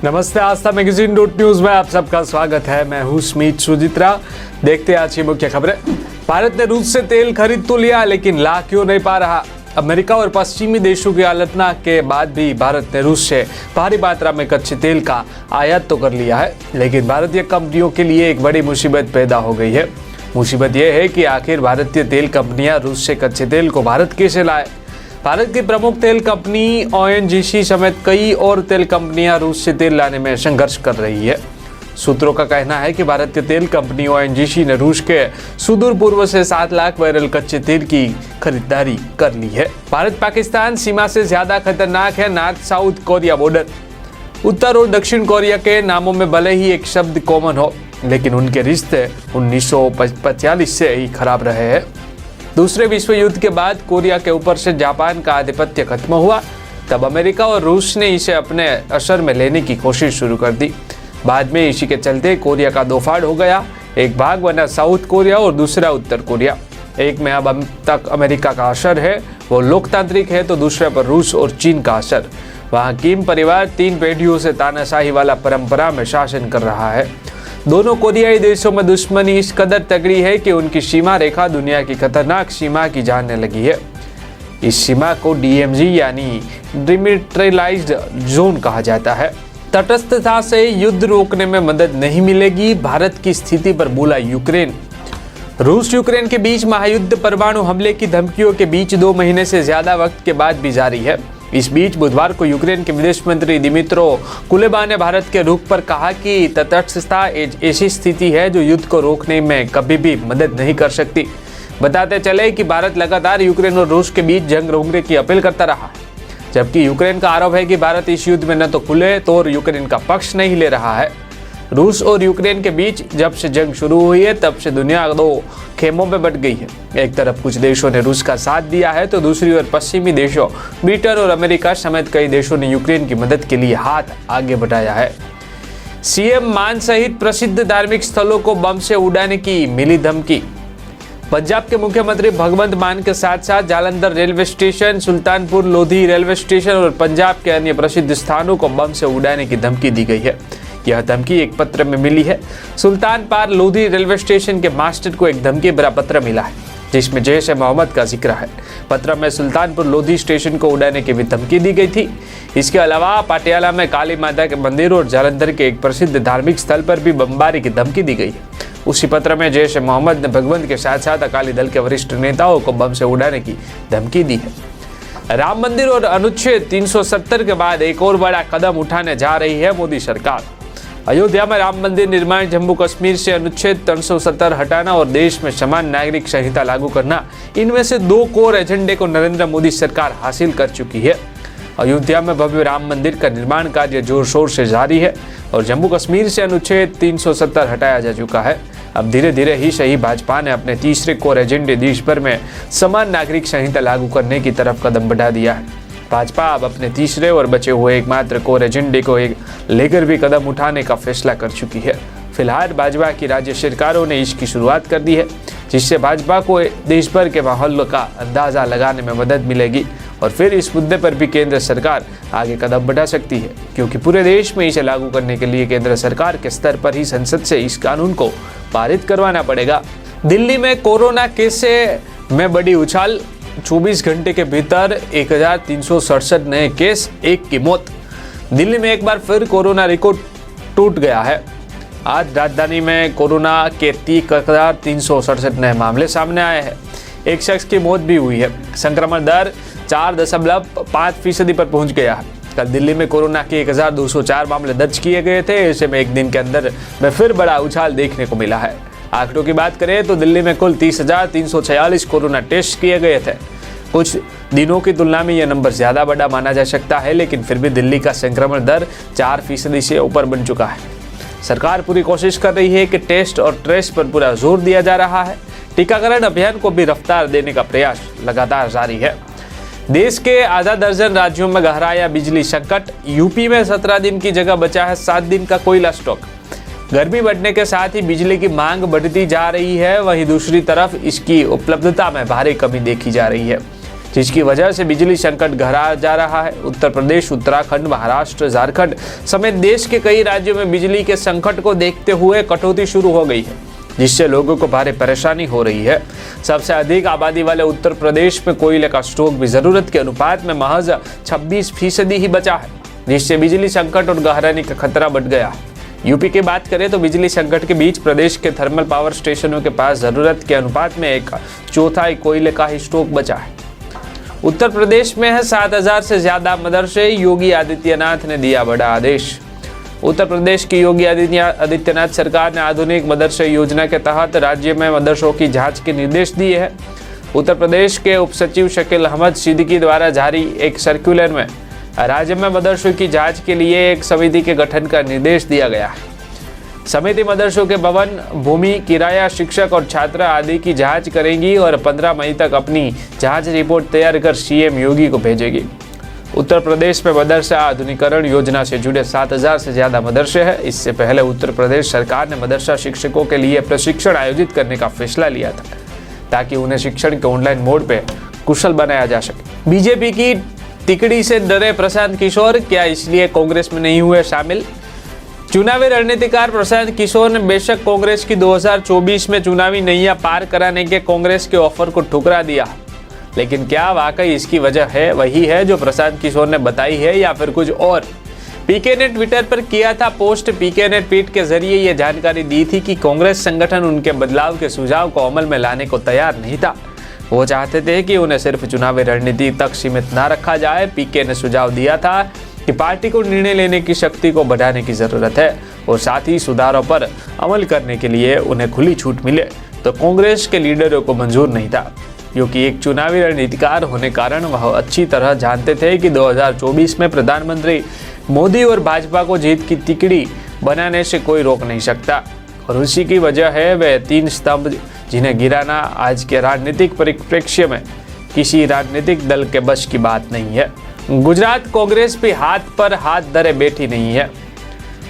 नमस्ते, आस्था magazine .news में आप सबका स्वागत है। मैं हूं स्मित सुजित्रा। देखते हैं आज की मुख्य खबरें। भारत ने रूस से तेल खरीद तो लिया, लेकिन ला क्यों नहीं पा रहा। अमेरिका और पश्चिमी देशों की आलोचना के बाद भी भारत ने रूस से भारी मात्रा में कच्चे तेल का आयात तो कर लिया है, लेकिन भारतीय कंपनियों के लिए एक बड़ी मुसीबत पैदा हो गई है। मुसीबत यह है कि आखिर भारतीय तेल कंपनियां रूस से कच्चे तेल को भारत कैसे लाए। भारत की प्रमुख तेल कंपनी ONGC समेत कई और तेल कंपनियां रूस से तेल लाने में संघर्ष कर रही है। सूत्रों का कहना है कि भारतीय तेल कंपनी ONGC ने रूस के सुदूर पूर्व से 7 लाख बैरल कच्चे तेल की खरीदारी कर ली है। भारत पाकिस्तान सीमा से ज्यादा खतरनाक है नॉर्थ साउथ कोरिया बॉर्डर। उत्तर और दक्षिण कोरिया के नामों में भले ही एक शब्द कॉमन हो, लेकिन उनके रिश्ते 1945 से ही खराब रहे हैं। दूसरे विश्व युद्ध के बाद कोरिया के ऊपर से जापान का आधिपत्य खत्म हुआ, तब अमेरिका और रूस ने इसे अपने असर में लेने की कोशिश शुरू कर दी। बाद में इसी के चलते कोरिया का 2 फाड़ हो गया। एक भाग बना साउथ कोरिया और दूसरा उत्तर कोरिया। एक में अब तक अमेरिका का असर है, वो लोकतांत्रिक है, तो दूसरे पर रूस और चीन का असर। वहाँ किम परिवार 3 पीढ़ियों से तानाशाही वाला परंपरा में शासन कर रहा है। दोनों कोरियाई देशों में दुश्मनी इस कदर तगड़ी है कि उनकी सीमा रेखा दुनिया की खतरनाक सीमा की जानने लगी है। इस सीमा को DMZ यानी डिमिलिटराइज्ड जोन कहा जाता है। तटस्थता से युद्ध रोकने में मदद नहीं मिलेगी, भारत की स्थिति पर बोला यूक्रेन। रूस यूक्रेन के बीच महायुद्ध परमाणु हमले की धमकियों के बीच 2 महीने से ज्यादा वक्त के बाद भी जारी है। इस बीच बुधवार को यूक्रेन के विदेश मंत्री दिमित्रो कुलेबा ने भारत के रुख पर कहा कि तटस्थता ऐसी स्थिति है जो युद्ध को रोकने में कभी भी मदद नहीं कर सकती। बताते चले कि भारत लगातार यूक्रेन और रूस के बीच जंग रोकने की अपील करता रहा, जबकि यूक्रेन का आरोप है कि भारत इस युद्ध में न तो खुले तौर यूक्रेन का पक्ष नहीं ले रहा है। रूस और यूक्रेन के बीच जब से जंग शुरू हुई है, तब से दुनिया 2 खेमों में बट गई है। एक तरफ कुछ देशों ने रूस का साथ दिया है, तो दूसरी ओर पश्चिमी देशों ब्रिटेन और अमेरिका समेत कई देशों ने यूक्रेन की मदद के लिए हाथ आगे बढ़ाया है। CM मान सहित प्रसिद्ध धार्मिक स्थलों को बम से उड़ाने की मिली धमकी। पंजाब के मुख्यमंत्री भगवंत मान के साथ साथ Jalandhar railway station, Sultanpur Lodhi railway station और पंजाब के अन्य प्रसिद्ध स्थानों को बम से उड़ाने की धमकी दी गई है। यह धमकी एक पत्र में मिली है। सुल्तानपुर लोधी रेलवे स्टेशन के मास्टर को एक धमकी भरा पत्र मिला है, जिसमें जैश-ए-मोहम्मद का जिक्र है। पत्र में सुल्तानपुर लोधी स्टेशन को उड़ाने की भी धमकी दी गई थी। इसके अलावा पटियाला में काली माता के मंदिर और जालंधर के एक प्रसिद्ध धार्मिक स्थल पर भी बमबारी की धमकी दी गई है। उसी पत्र में जैश-ए-मोहम्मद ने भगवंत के साथ साथ अकाली दल के वरिष्ठ नेताओं को बम से उड़ाने की धमकी दी है। राम मंदिर और अनुच्छेद 370 के बाद एक और बड़ा कदम उठाने जा रही है मोदी सरकार। अयोध्या में राम मंदिर निर्माण, जम्मू कश्मीर से अनुच्छेद 370 हटाना और देश में समान नागरिक संहिता लागू करना, इनमें से 2 कोर एजेंडे को नरेंद्र मोदी सरकार हासिल कर चुकी है। अयोध्या में भव्य राम मंदिर का निर्माण कार्य जोर शोर से जारी है और जम्मू कश्मीर से अनुच्छेद 370 हटाया जा चुका है। अब धीरे धीरे ही सही भाजपा ने अपने तीसरे कोर एजेंडे देश भर में समान नागरिक संहिता लागू करने की तरफ कदम बढ़ा दिया है। भाजपा अब अपने तीसरे और बचे हुए एकमात्र कोर एजेंडे को लेकर भी कदम उठाने का फैसला कर चुकी है। फिलहाल भाजपा की राज्य सरकारों ने इसकी शुरुआत कर दी है, जिससे भाजपा को देश भर के माहौल का अंदाजा लगाने में मदद मिलेगी और फिर इस मुद्दे पर भी केंद्र सरकार आगे कदम बढ़ा सकती है, क्योंकि पूरे देश में इसे लागू करने के लिए केंद्र सरकार के स्तर पर ही संसद से इस कानून को पारित करवाना पड़ेगा। दिल्ली में कोरोना केस में बड़ी उछाल। 24 घंटे के भीतर 1367 नए केस, 1 की मौत। दिल्ली में एक बार फिर कोरोना रिकॉर्ड टूट गया है। आज राजधानी में कोरोना के 1367 नए मामले सामने आए हैं। एक शख्स की मौत भी हुई है। संक्रमण दर 4.5% पर पहुंच गया है। कल दिल्ली में कोरोना के 1204 मामले दर्ज किए गए थे। ऐसे में एक दिन के अंदर में फिर बड़ा उछाल देखने को मिला है। आंकड़ों की बात करें तो दिल्ली में कुल 30,346 कोरोना टेस्ट किए गए थे। कुछ दिनों की तुलना में यह नंबर ज़्यादा बड़ा माना जा सकता है, लेकिन फिर भी दिल्ली का संक्रमण दर 4% से ऊपर बन चुका है। सरकार पूरी कोशिश कर रही है कि टेस्ट और ट्रेस पर पूरा जोर दिया जा रहा है। टीकाकरण अभियान को भी रफ्तार देने का प्रयास लगातार जारी है। देश के आधा दर्जन राज्यों में गहराया बिजली संकट। यूपी में 17 दिन की जगह बचा है 7 दिन का कोयला स्टॉक। गर्मी बढ़ने के साथ ही बिजली की मांग बढ़ती जा रही है, वहीं दूसरी तरफ इसकी उपलब्धता में भारी कमी देखी जा रही है। जिसकी वजह से बिजली संकट गहरा जा रहा है। उत्तर प्रदेश, उत्तराखंड, महाराष्ट्र, झारखंड समेत देश के कई राज्यों में बिजली के संकट को देखते हुए कटौती शुरू हो गई है, जिससे लोगों को भारी परेशानी हो रही है। सबसे अधिक आबादी वाले उत्तर प्रदेश में कोयले का स्टॉक भी जरूरत के अनुपात में महज 26% ही बचा है, जिससे बिजली संकट और गहराने का खतरा बढ़ गया है। यूपी की बात करें तो बिजली संकट के बीच प्रदेश के थर्मल पावर स्टेशनों के पास जरूरत के अनुपात में 1/4 कोयले का ही स्टॉक बचा है। उत्तर प्रदेश में है 7,000 से ज्यादा मदरसे, योगी आदित्यनाथ ने दिया बड़ा आदेश। उत्तर प्रदेश की योगी आदित्यनाथ सरकार ने आधुनिक मदरसे योजना के तहत राज्य में मदरसों की जांच के निर्देश दिए हैं। उत्तर प्रदेश के उप सचिव शकील अहमद सिद्दीकी द्वारा जारी एक सर्कुलर में राज्य में मदरसों की जांच के लिए एक समिति के गठन का निर्देश दिया गया है। समिति मदरसों के भवन, भूमि, किराया, शिक्षक और छात्र आदि की जांच करेगी और 15 मई तक अपनी जांच रिपोर्ट तैयार कर सीएम योगी को भेजेगी। उत्तर प्रदेश में मदरसा आधुनिकीकरण योजना से जुड़े 7,000 से ज्यादा मदरसे हैं। इससे पहले उत्तर प्रदेश सरकार ने मदरसा शिक्षकों के लिए प्रशिक्षण आयोजित करने का फैसला लिया था, ताकि उन्हें शिक्षण के ऑनलाइन मोड पे कुशल बनाया जा सके। बीजेपी की तिकड़ी से डरे प्रशांत किशोर, क्या इसलिए कांग्रेस में नहीं हुए शामिल? चुनावी रणनीतिकार प्रशांत किशोर ने बेशक कांग्रेस की 2024 में चुनावी नैया पार कराने के कांग्रेस के ऑफर को ठुकरा दिया, लेकिन क्या वाकई इसकी वजह है वही है जो प्रशांत किशोर ने बताई है या फिर कुछ और? पीके ने ट्विटर पर किया था पोस्ट। पीके ने ट्वीट के जरिए यह जानकारी दी थी कि कांग्रेस संगठन उनके बदलाव के सुझाव को अमल में लाने को तैयार नहीं था। वो चाहते थे कि उन्हें सिर्फ चुनावी रणनीति तक सीमित न रखा जाए। पीके ने सुझाव दिया था कि पार्टी को निर्णय लेने की शक्ति को बढ़ाने की जरूरत है और साथ ही सुधारों पर अमल करने के लिए उन्हें खुली छूट मिले, तो कांग्रेस के लीडरों को मंजूर नहीं था, क्योंकि एक चुनावी रणनीतिकार होने कारण वह अच्छी तरह जानते थे कि 2024 में प्रधानमंत्री मोदी और भाजपा को जीत की तिकड़ी बनाने से कोई रोक नहीं सकता। और उसी की वजह है वे 3 स्तंभ जिन्हें गिराना आज के राजनीतिक परिप्रेक्ष्य में किसी राजनीतिक दल के बस की बात नहीं है। गुजरात कांग्रेस भी हाथ पर हाथ धरे बैठी नहीं है।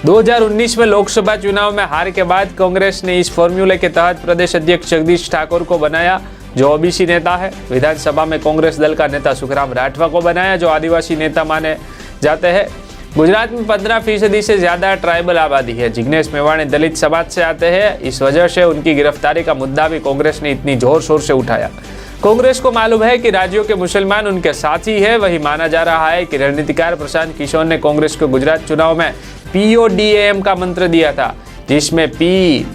2019 में लोकसभा चुनाव में हार के बाद कांग्रेस ने इस फॉर्मूले के तहत प्रदेश अध्यक्ष जगदीश ठाकुर को बनाया, जो ओबीसी नेता है। विधानसभा में कांग्रेस दल का नेता सुखराम राठवा को बनाया, जो आदिवासी नेता माने जाते हैं। गुजरात में 15% से ज्यादा ट्राइबल आबादी है। जिग्नेश मेवाणी दलित समाज से आते हैं। इस वजह से उनकी गिरफ्तारी का मुद्दा भी कांग्रेस ने इतनी जोर शोर से उठाया। कांग्रेस को मालूम है कि राज्यों के मुसलमान उनके साथी है। वही माना जा रहा है कि रणनीतिकार प्रशांत किशोर ने कांग्रेस को गुजरात चुनाव में PODAM का मंत्र दिया था, जिसमें P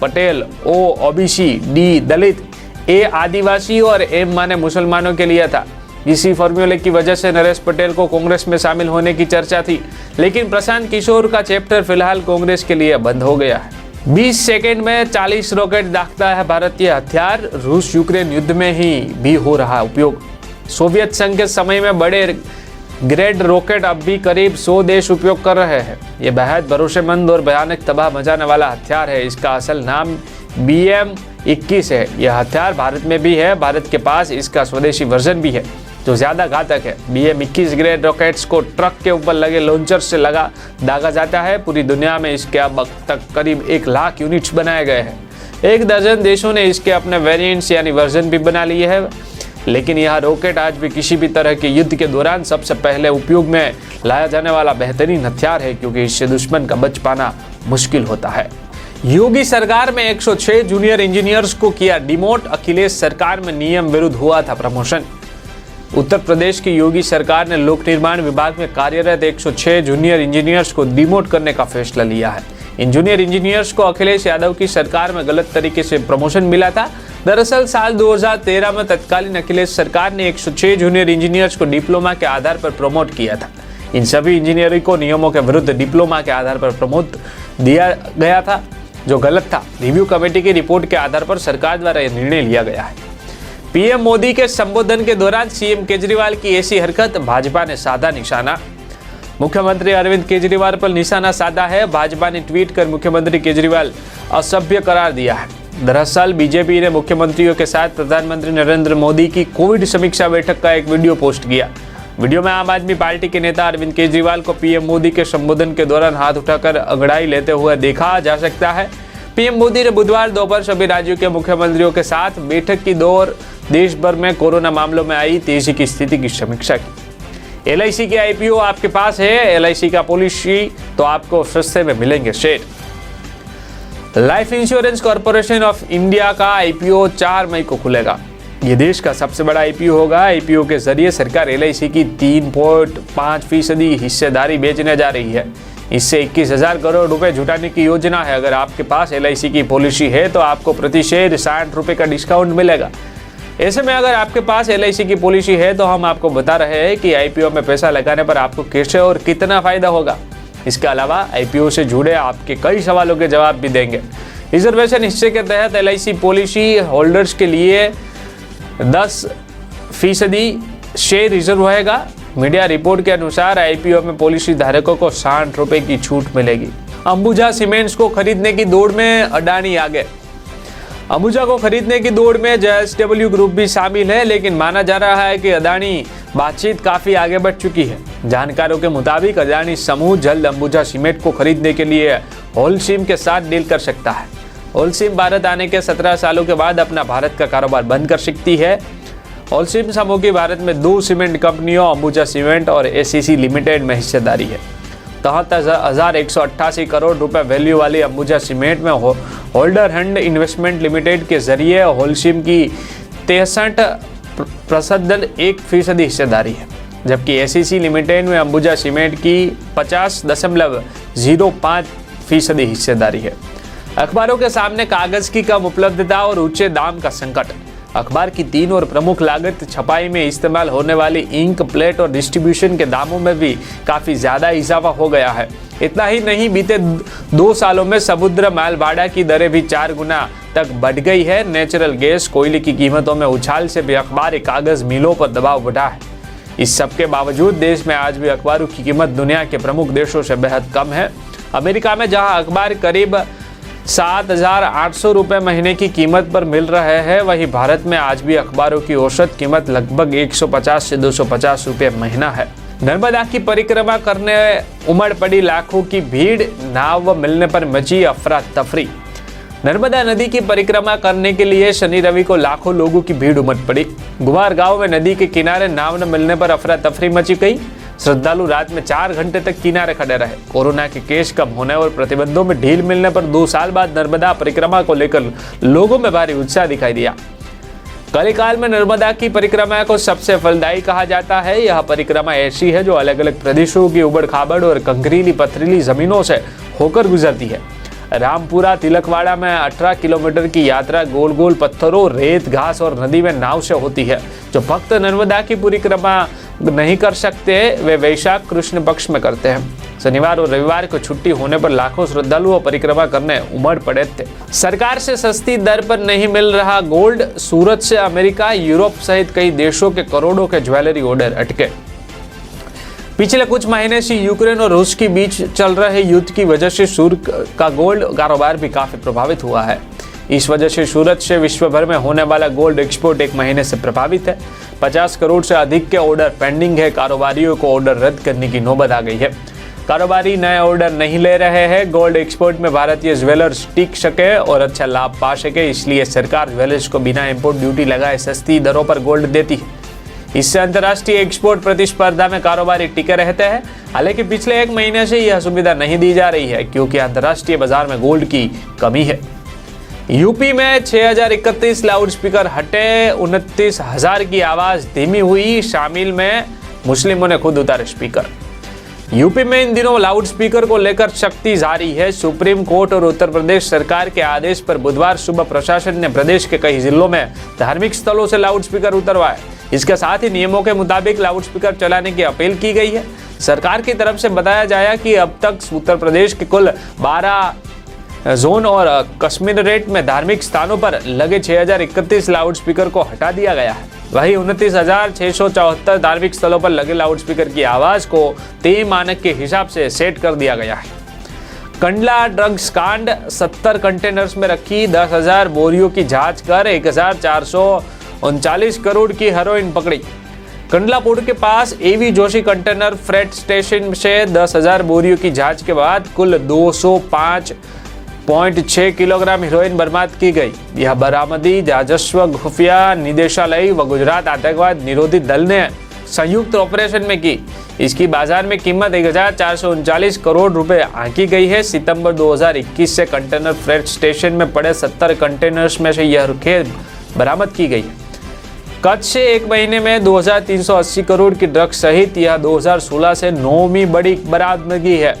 Patel, O OBC, D Dalit, A आदिवासी और M माने मुसलमानों के लिए था। इसी फॉर्मूले की वजह से नरेश पटेल को कांग्रेस में शामिल होने की चर्चा थी, लेकिन प्रशांत किशोर का चैप्टर फिलहाल कांग्रेस के लिए बंद हो गया है। 20 सेकंड में 40 रॉकेट दागता है भारतीय हथियार। रूस यूक्रेन युद्ध में ही भी हो रहा उपयोग। सोवियत संघ के समय में बड़े ग्रेड रॉकेट अब भी करीब 100 देश उपयोग कर रहे हैं। ये बेहद भरोसेमंद और भयानक तबाह मचाने वाला हथियार है। इसका असल नाम BM-21 है। यह हथियार भारत में भी है। भारत के पास इसका स्वदेशी वर्जन भी है, जो ज्यादा घातक है। BM-21 ग्रेड रॉकेट्स को ट्रक के ऊपर लगे लॉन्चर से दागा जाता है। पूरी दुनिया में इसके अब तक करीब 1 लाख यूनिट्स बनाए गए हैं। 1 दर्जन देशों ने इसके अपने वेरिएंट्स यानी वर्जन भी बना लिए हैं, लेकिन यह रॉकेट आज भी किसी भी तरह के युद्ध के दौरान सबसे पहले उपयोग में लाया जाने वाला बेहतरीन हथियार है, क्योंकि इससे दुश्मन का बच पाना मुश्किल होता है। योगी सरकार में 106 जूनियर इंजीनियर्स को किया डिमोट। अखिलेश सरकार में नियम विरुद्ध हुआ था प्रमोशन। उत्तर प्रदेश की योगी सरकार ने लोक निर्माण विभाग में कार्यरत 106 जूनियर इंजीनियर्स को डिमोट करने का फैसला लिया है। इन जूनियर इंजीनियर्स को अखिलेश यादव की सरकार में गलत तरीके से प्रमोशन मिला था। दरअसल साल 2013 में तत्कालीन अखिलेश सरकार ने 106 जूनियर इंजीनियर्स को डिप्लोमा के आधार पर प्रमोट किया था। इन सभी इंजीनियरिंग को नियमों के विरुद्ध डिप्लोमा के आधार पर प्रमोट दिया गया था, जो गलत था। रिव्यू कमेटी की रिपोर्ट के आधार पर सरकार द्वारा यह निर्णय लिया गया है। पीएम मोदी के संबोधन के दौरान सीएम केजरीवाल की ऐसी हरकत, भाजपा ने साधा निशाना। मुख्यमंत्री अरविंद केजरीवाल पर निशाना साधा है। भाजपा ने ट्वीट कर मुख्यमंत्री केजरीवाल असभ्य करार दिया है। दरअसल बीजेपी ने मुख्यमंत्रियों के साथ प्रधानमंत्री नरेंद्र मोदी की कोविड समीक्षा बैठक का एक वीडियो पोस्ट किया। वीडियो में आम आदमी पार्टी के नेता अरविंद केजरीवाल को पीएम मोदी के संबोधन के दौरान हाथ उठाकर अंगड़ाई लेते हुए देखा जा सकता है। पीएम मोदी ने बुधवार दोपहर सभी राज्यों के मुख्यमंत्रियों के साथ बैठक की देश भर में कोरोना मामलों में आई तेजी की स्थिति की समीक्षा की। LIC के IPO आपके पास है, LIC का पॉलिसी तो आपको सस्ते में मिलेंगे share. Life insurance corporation of India का IPO 4 मई को खुलेगा। ये देश का सबसे बड़ा IPO होगा। IPO के जरिए सरकार LIC की 3.5% हिस्सेदारी बेचने जा रही है। इससे 21,000 करोड़ रुपए जुटाने की योजना है। अगर आपके पास LIC की पॉलिसी है तो आपको प्रति शेयर 60 रुपए का डिस्काउंट मिलेगा। ऐसे में अगर आपके पास LIC की पॉलिसी है तो हम आपको बता रहे हैं कि IPO में पैसा लगाने पर आपको कैसे और कितना फायदा होगा। इसके अलावा IPO से जुड़े आपके कई सवालों के जवाब भी देंगे। रिजर्वेशन हिस्से के तहत LIC पॉलिसी होल्डर्स के लिए 10% शेयर रिजर्व रहेगा। मीडिया रिपोर्ट के अनुसार IPO में पॉलिसी धारकों को 60 रुपए की छूट मिलेगी। अंबुजा सीमेंट्स को खरीदने की दौड़ में अडानी आगे। अंबुजा को खरीदने की दौड़ में JSW ग्रुप भी शामिल है, लेकिन माना जा रहा है कि अडानी बातचीत काफी आगे बढ़ चुकी है। जानकारों के मुताबिक अडानी समूह जल्द अंबुजा सीमेंट को खरीदने के लिए होलसीम के साथ डील कर सकता है। होलसीम भारत आने के 17 सालों के बाद अपना भारत का कारोबार बंद कर सकती है। होलसीम समूह की भारत में 2 सीमेंट कंपनियों अंबुजा सीमेंट और ACC लिमिटेड में हिस्सेदारी है। 73,188 करोड़ रुपए वैल्यू वाली अंबुजा सीमेंट में होल्डर हंड इन्वेस्टमेंट लिमिटेड के जरिए होलसीम की 63.1% हिस्सेदारी है, जबकि ACC लिमिटेड में अंबुजा सीमेंट की 50.05% हिस्सेदारी है। अखबारों के सामने कागज की कम उपलब्धता और ऊंचे दाम का संकट। अखबार की 3 और प्रमुख लागत छपाई में इस्तेमाल होने वाली इंक, प्लेट और डिस्ट्रीब्यूशन के दामों में भी काफी ज्यादा इजाफा हो गया है। इतना ही नहीं, बीते 2 सालों में समुद्र माल भाड़ा की दरें भी 4 गुना तक बढ़ गई है। नेचुरल गैस, कोयले की कीमतों में उछाल से भी अखबारी कागज मिलों पर दबाव बढ़ा है। इस सबके बावजूद देश में आज भी अखबारों की कीमत दुनिया के प्रमुख देशों से बेहद कम है। अमेरिका में जहां अखबार करीब 7,800 रुपये महीने की कीमत पर मिल रहे हैं, वहीं भारत में आज भी अखबारों की औसत कीमत लगभग 150 से 250 रुपये महीना है। नर्मदा की परिक्रमा करने उमड़ पड़ी लाखों की भीड़, नाव मिलने पर मची अफरा तफरी। नर्मदा नदी की परिक्रमा करने के लिए शनि रवि को लाखों लोगों की भीड़ उमड़ पड़ी। गुवार गांव में नदी के किनारे नाव न मिलने पर अफरा तफरी मची गई। श्रद्धालु रात में 4 घंटे तक किनारे खड़े रहे। कोरोना के केस कम होने और प्रतिबंधों में ढील मिलने पर 2 साल बाद नर्मदा परिक्रमा को लेकर लोगों में भारी उत्साह दिखाई दिया। कलिकाल में नर्मदा की परिक्रमा को सबसे फलदायी कहा जाता है। यह परिक्रमा ऐसी है जो अलग अलग प्रदेशों की उबड़ खाबड़ और कंकरीली पथरीली जमीनों से होकर गुजरती है। रामपुरा तिलकवाड़ा में 18 किलोमीटर की यात्रा गोल गोल पत्थरों, रेत, घास और नदी में नाव से होती है। जो भक्त नर्मदा की परिक्रमा नहीं कर सकते वे वैशाख कृष्ण पक्ष में करते हैं। शनिवार और रविवार को छुट्टी होने पर लाखों श्रद्धालुओं परिक्रमा करने उमड़ पड़े थे। सरकार से सस्ती दर पर नहीं मिल रहा गोल्ड। सूरत से अमेरिका, यूरोप सहित कई देशों के करोड़ों के ज्वेलरी ऑर्डर अटके। पिछले कुछ महीने से यूक्रेन और रूस के बीच चल रहे युद्ध की वजह से सूरत का गोल्ड कारोबार भी काफी प्रभावित हुआ है। इस वजह से सूरत से विश्व भर में होने वाला गोल्ड एक्सपोर्ट 1 महीने से प्रभावित है। 50 करोड़ से अधिक के ऑर्डर पेंडिंग है। कारोबारियों को ऑर्डर रद्द करने की नौबत आ गई है। कारोबारी नए ऑर्डर नहीं ले रहे हैं। गोल्ड एक्सपोर्ट में भारतीय ज्वेलर्स टिक सके और अच्छा लाभ पा सके, इसलिए सरकार ज्वेलर्स को बिना इम्पोर्ट ड्यूटी लगाए सस्ती दरों पर गोल्ड देती है। इससे अंतर्राष्ट्रीय एक्सपोर्ट प्रतिस्पर्धा में कारोबारी टिके रहते हैं। हालांकि पिछले 1 महीने से यह सुविधा नहीं दी जा रही है, क्योंकि अंतर्राष्ट्रीय बाजार में गोल्ड की कमी है। यूपी में 6031 लाउड स्पीकर हटे, 29,000 की आवाज धीमी हुई। शामिल में मुस्लिमों ने खुद उतारे स्पीकर। यूपी में इन दिनों लाउड स्पीकर को लेकर सख्ती जारी है। सुप्रीम कोर्ट और उत्तर प्रदेश सरकार के आदेश पर बुधवार सुबह प्रशासन ने प्रदेश के कई जिलों में धार्मिक स्थलों से लाउड स्पीकर उतरवाए। इसके साथ ही नियमों के मुताबिक लाउड स्पीकर चलाने की अपील की गई है। सरकार की तरफ से बताया जाया कि अब तक उत्तर प्रदेश के कुल 12 जोन और कश्मीरेट में धार्मिक स्थानों पर लगे 6031 लाउड स्पीकर को हटा दिया गया है। वहीं 29,674 धार्मिक स्थलों पर लगे लाउड स्पीकर की आवाज को तय मानक के हिसाब से सेट कर दिया गया है। कंडला ड्रग्स कांड, 70 कंटेनर्स में रखी 10,000 बोरियों की जांच कर 1,439 करोड़ की हेरोइन पकड़ी। कंडला पोर्ट के पास AV Joshi container freight station से 10,000 बोरियों की जांच के बाद कुल 205 1.6 किलोग्राम हीरोइन बरामद की गई। यह बरामदी राजस्व खुफिया निदेशालय व गुजरात आतंकवाद निरोधी दल ने संयुक्त ऑपरेशन में की। इसकी बाजार में कीमत 1439 करोड़ रुपए आंकी गई है। सितंबर 2021 से कंटेनर फ्रेट स्टेशन में पड़े 70 कंटेनर्स में से यह खेप बरामद की गई है। कच्छ से एक महीने में 2380 करोड़ की ड्रग्स सहित यह 2016 से 9वीं बड़ी बरामदगी है।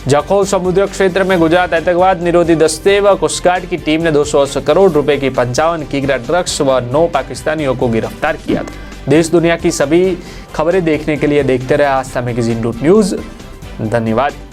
जखौल समुद्र क्षेत्र में गुजरात आतंकवाद निरोधी दस्ते व कोस्टगार्ड की टीम ने 280 करोड़ रुपए की 55 किग्रा ड्रग्स व 9 पाकिस्तानियों को गिरफ्तार किया था। देश दुनिया की सभी खबरें देखने के लिए देखते रहे आस्था मैगजीन न्यूज। धन्यवाद।